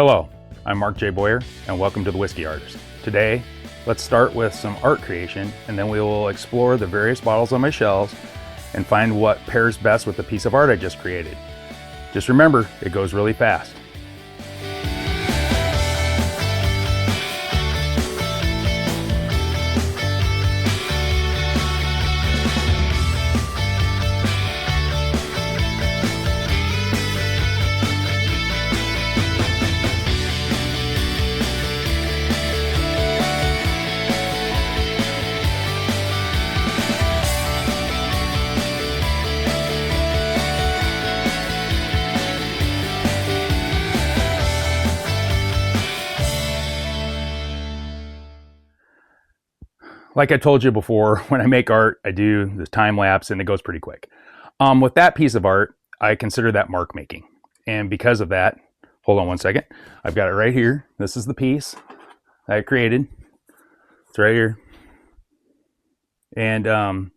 Hello, I'm Mark J. Boyer, and welcome to The Whiskey Artist. Today, let's start with some art creation, and then we will explore the various bottles on my shelves and find what pairs best with the piece of art I just created. Just remember, it goes really fast. Like I told you before, when I make art, I do the time lapse and it goes pretty quick. With that piece of art, I consider that mark making. And because of that, hold on one second. I've got it right here. This is the piece that I created. It's right here. And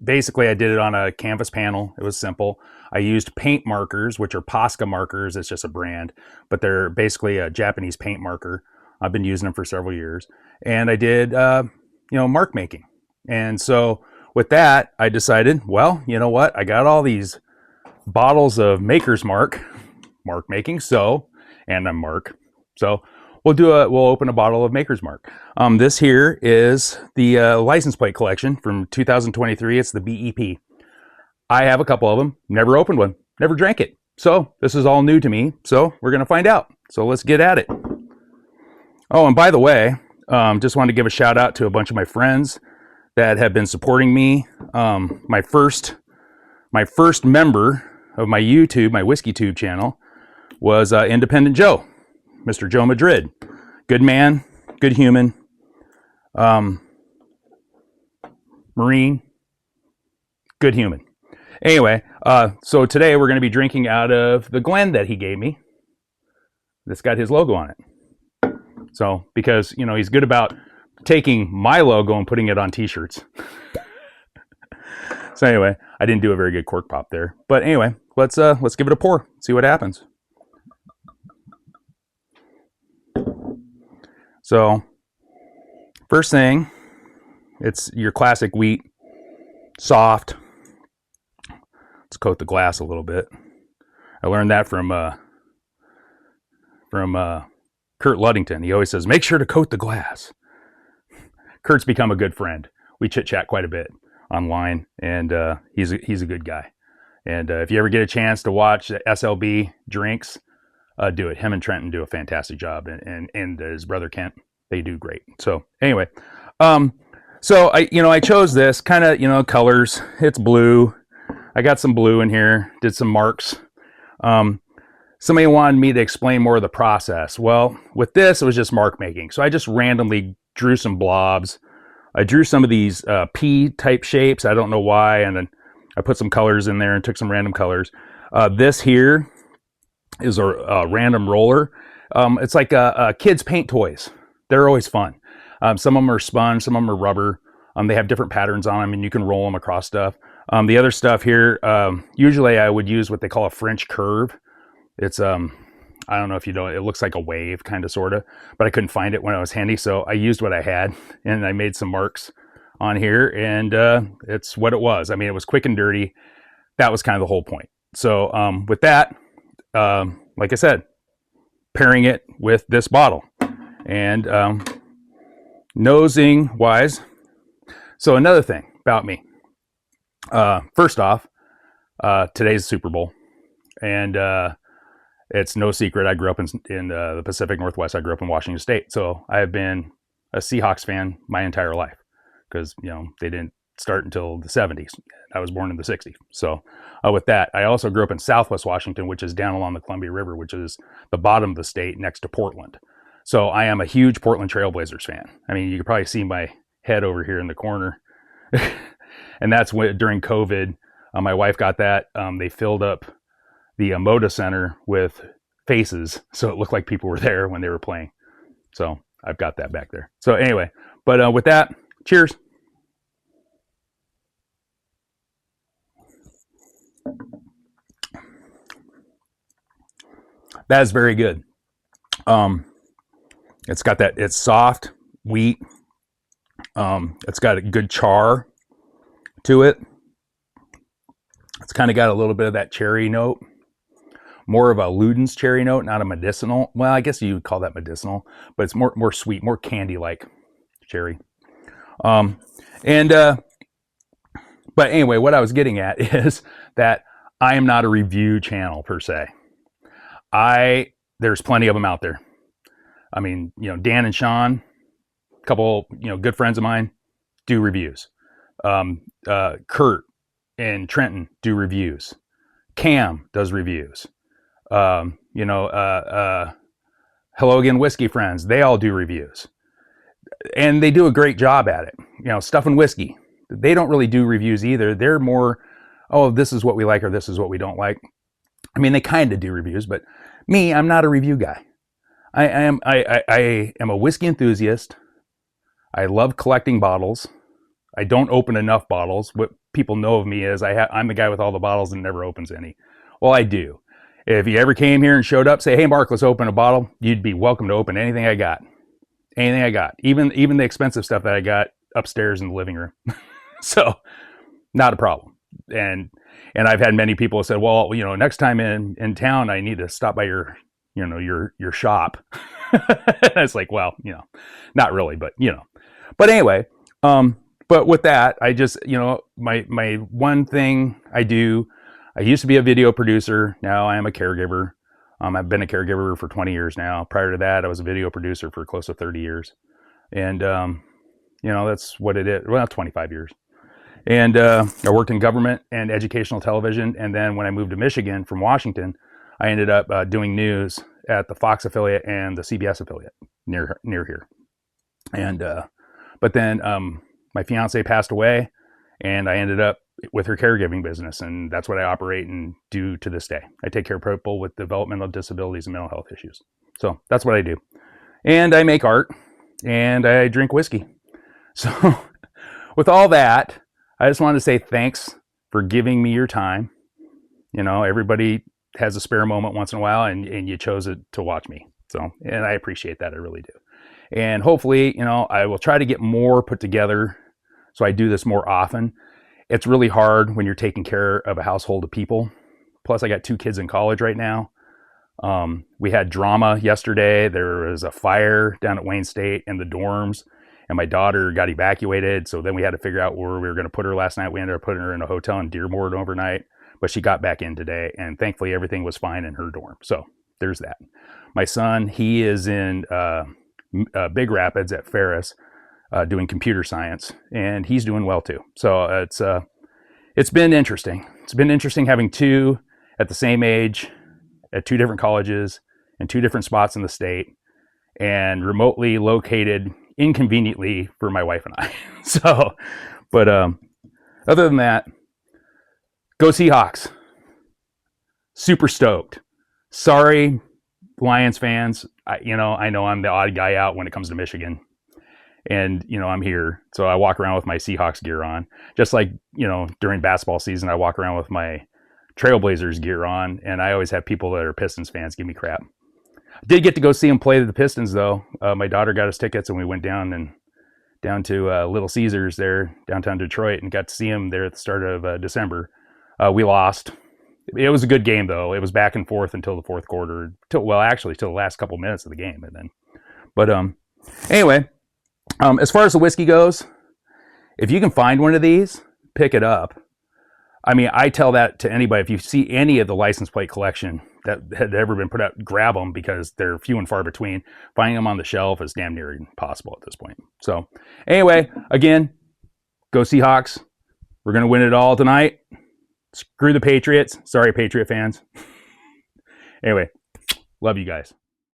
basically I did it on a canvas panel. It was simple. I used paint markers, which are Posca markers. It's just a brand, but they're basically a Japanese paint marker. I've been using them for several years. And I did mark making. And so with that, I decided, well, you know what? I got all these bottles of Maker's Mark making. And I'm Mark. So we'll open a bottle of Maker's Mark. This here is the license plate collection from 2023. It's the BEP. I have a couple of them. Never opened one. Never drank it. So this is all new to me. So we're going to find out. So let's get at it. Oh, and by the way, just wanted to give a shout out to a bunch of my friends that have been supporting me. My first member of my YouTube, my Whiskey Tube channel, was Independent Joe, Mr. Joe Madrid. Good man, good human, Marine, good human. Anyway, so today we're going to be drinking out of the Glen that he gave me. That's got his logo on it. So, because, he's good about taking my logo and putting it on t-shirts. So anyway, I didn't do a very good cork pop there. But anyway, let's give it a pour, see what happens. So, first thing, it's your classic wheat, soft. Let's coat the glass a little bit. I learned that from Kurt Ludington. He always says, make sure to coat the glass. Kurt's become a good friend. We chit chat quite a bit online, and he's a good guy. And if you ever get a chance to watch SLB drinks, do it. Him and Trenton do a fantastic job, and his brother Kent, they do great. So anyway, so I chose this kind of, colors. It's blue. I got some blue in here. Did some marks. Somebody wanted me to explain more of the process. Well, with this, it was just mark making. So I just randomly drew some blobs. I drew some of these P-type shapes. I don't know why. And then I put some colors in there and took some random colors. This here is a random roller. It's like kids' paint toys. They're always fun. Some of them are sponge, some of them are rubber. They have different patterns on them, and you can roll them across stuff. The other stuff here, usually I would use what they call a French curve. It's, I don't know if you know, it looks like a wave, kind of, sort of, but I couldn't find it when I was handy. So I used what I had, and I made some marks on here, and it's what it was. I mean, it was quick and dirty. That was kind of the whole point. So with that, like I said, pairing it with this bottle, and nosing wise. So another thing about me, first off, today's Super Bowl, and it's no secret I grew up in the Pacific Northwest. I grew up in Washington State. So I have been a Seahawks fan my entire life because, they didn't start until the 70s. I was born in the 60s. So with that, I also grew up in Southwest Washington, which is down along the Columbia River, which is the bottom of the state next to Portland. So I am a huge Portland Trailblazers fan. I mean, you can probably see my head over here in the corner. And that's when, during COVID, my wife got that. They filled up the Moda Center with faces, so it looked like people were there when they were playing. So I've got that back there. So anyway, but with that, cheers. That is very good. It's got that, it's soft wheat. It's got a good char to it. It's kind of got a little bit of that cherry note, more of a Luden's cherry note, not a medicinal. Well, I guess you would call that medicinal, but it's more sweet, more candy-like cherry. But anyway, what I was getting at is that I am not a review channel per se. There's plenty of them out there. I mean, Dan and Sean, a couple, good friends of mine, do reviews. Kurt and Trenton do reviews. Cam does reviews. Hello Again Whiskey Friends, they all do reviews. And they do a great job at it. Stuff and Whiskey, they don't really do reviews either. They're more, oh, this is what we like or this is what we don't like. I mean, they kind of do reviews, but me, I'm not a review guy. I am a whiskey enthusiast. I love collecting bottles. I don't open enough bottles. What people know of me is I'm the guy with all the bottles and never opens any. Well, I do. If you ever came here and showed up, say, hey, Mark, let's open a bottle, you'd be welcome to open anything I got. Anything I got. Even the expensive stuff that I got upstairs in the living room. So, not a problem. And I've had many people who said, well, next time in town, I need to stop by your shop. It's like, well, not really, but, But anyway, but with that, I just, my one thing I used to be a video producer. Now I am a caregiver. I've been a caregiver for 20 years now. Prior to that, I was a video producer for close to 30 years. And, that's what it is. Well, 25 years. And I worked in government and educational television. And then when I moved to Michigan from Washington, I ended up doing news at the Fox affiliate and the CBS affiliate near here. And but then my fiance passed away, and I ended up with her caregiving business, and that's what I operate and do to this day. I take care of people with developmental disabilities and mental health issues. So that's what I do. And I make art, and I drink whiskey. So with all that, I just wanted to say thanks for giving me your time. Everybody has a spare moment once in a while, and you chose it to watch me. So, and I appreciate that. I really do. And hopefully, I will try to get more put together so I do this more often. It's really hard when you're taking care of a household of people. Plus, I got 2 kids in college right now. We had drama yesterday. There was a fire down at Wayne State in the dorms, and my daughter got evacuated. So then we had to figure out where we were going to put her last night. We ended up putting her in a hotel in Dearborn overnight, but she got back in today, and thankfully everything was fine in her dorm. So there's that. My son, he is in Big Rapids at Ferris doing computer science, and he's doing well too. So it's been interesting. It's been interesting having 2 at the same age at 2 different colleges and 2 different spots in the state, and remotely located inconveniently for my wife and I. So, but other than that, go Seahawks. Super stoked. Sorry, Lions fans. I know I'm the odd guy out when it comes to Michigan. And, I'm here. So I walk around with my Seahawks gear on. Just like, during basketball season, I walk around with my Trailblazers gear on. And I always have people that are Pistons fans give me crap. Did get to go see them play the Pistons, though. My daughter got us tickets, and we went down to Little Caesars there, downtown Detroit, and got to see them there at the start of December. We lost. It was a good game, though. It was back and forth until the fourth quarter. Till the last couple minutes of the game. And then, but anyway, as far as the whiskey goes, if you can find one of these, pick it up. I mean, I tell that to anybody. If you see any of the license plate collection that had ever been put out, grab them, because they're few and far between. Finding them on the shelf is damn near impossible at this point. So anyway, again, go Seahawks. We're going to win it all tonight. Screw the Patriots. Sorry, Patriot fans. Anyway, love you guys.